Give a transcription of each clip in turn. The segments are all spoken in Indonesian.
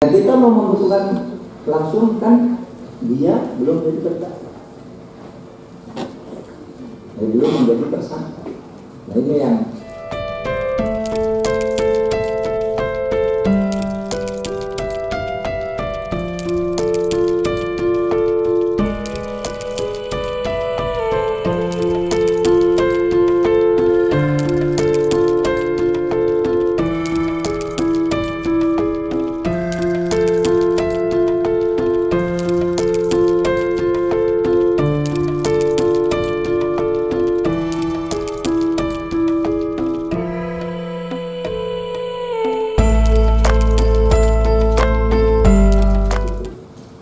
Dan kita mau membutuhkan langsung kan dia belum jadi terdakwa, dia belum menjadi tersangka. Nah ini yang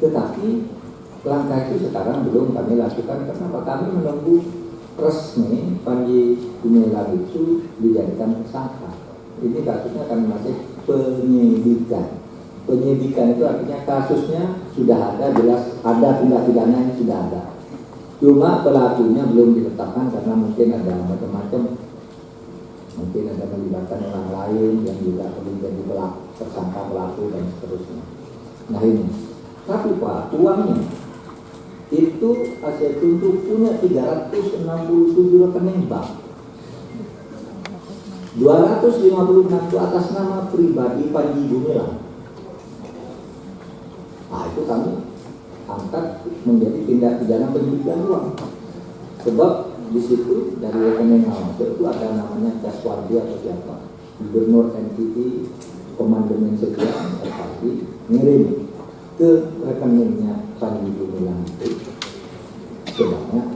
tetapi langkah itu sekarang belum kami lakukan. Kenapa? Kami menunggu resmi Panji Gumilang itu dijadikan tersangka. Ini kasusnya kan masih penyidikan. Penyidikan itu artinya kasusnya sudah ada, jelas ada tindak pidana yang sudah ada. Cuma pelakunya belum ditetapkan karena mungkin ada macam-macam. Mungkin ada melibatkan orang lain yang juga perlu jadi pelaku, tersangka pelaku dan seterusnya. Nah ini. Tapi Pak, uangnya itu Asia Tuntuk punya 367 rekening bank, 256 itu atas nama pribadi Panji Gumilang. Nah itu kami angkat menjadi tindak pidana pencucian uang. Sebab di situ dari rekening masuk itu ada namanya Caswardi atau siapa, Gubernur NTT, Komandemen Sekian, FRD, ngirim ke rekeningnya Panji Gumilang itu sebanyak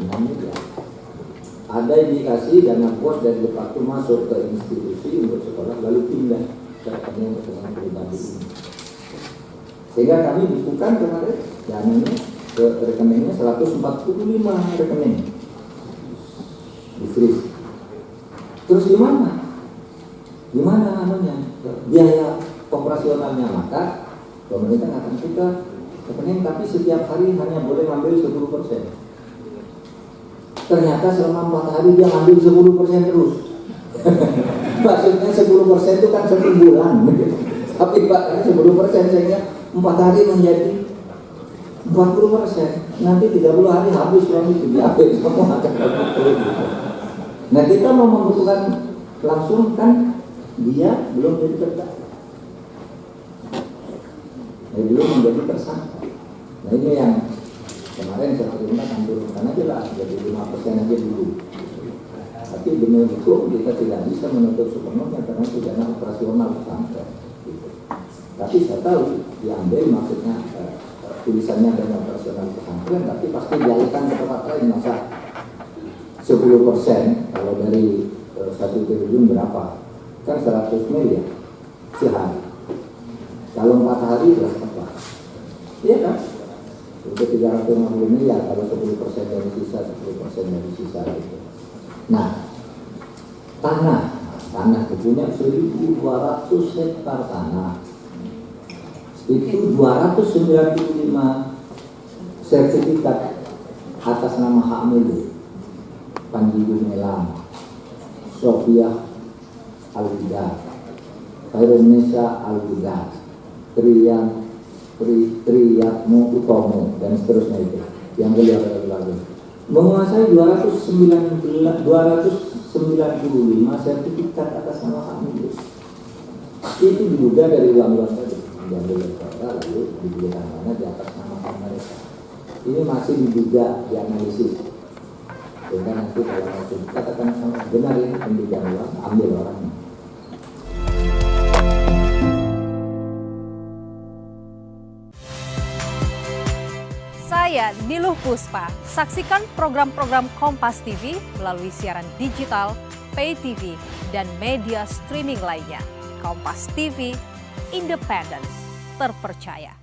6 miliar. Ada indikasi dana bos dari depan itu masuk ke institusi untuk sekolah lalu pindah ke rekening pribadi ini. Sehingga kami bukukan kemarin dananya ke rekeningnya 145 rekening di freeze. Terus gimana? Gimana anunya? Biaya operasionalnya, maka pemerintah akan buka rekening tapi setiap hari hanya boleh ngambil 10%. Ternyata selama 4 hari dia ngambil 10% terus. Maksudnya 10% itu kan 1 bulan. Tapi Pak 10% sehingga 4 hari menjadi 40%. Nanti 30 hari habis uang itu diambil semua. Nah kita mau membutuhkan langsung kan dia belum jadi terdakwa, dia belum menjadi tersangka. Nah ini yang kemarin saya terima turunkan aja lah, jadi 5% aja dulu. Tapi benar hukum kita tidak bisa menutup sepenuhnya karena pidana operasional pesantren. Gitu. Tapi saya tahu diambil maksudnya tulisannya dana operasional pesantren, tapi pasti dialihkan ke tempat lain. Masa 10% kalau dari 1 triliun berapa? Kan 100 miliar sehari. Kalau 4 hari berapa? Iya kan? Untuk 350 miliar kalau 10% dari sisa, 10% dari sisa itu. Nah, tanah itu punya 1.200 hektar tanah. Itu 295 sertifikat atas nama hak milik Panji Gumilang, Sofia Al-Huda, Khairunisa Al-Huda, Triyatmo Utomo dan seterusnya itu yang beliau lalu menguasai 295 sertifikat atas nama hak milik. Itu diduga dari uang tadi diambil oleh kota lalu dibelikan tanah di atas nama mereka. Ini masih diduga dianalisis sehingga nanti kalau masih katakan benar ini pendugaan uang, ambil orangnya. Saya Niluh Puspa. Saksikan program-program Kompas TV melalui siaran digital, pay TV, dan media streaming lainnya. Kompas TV, independen, terpercaya.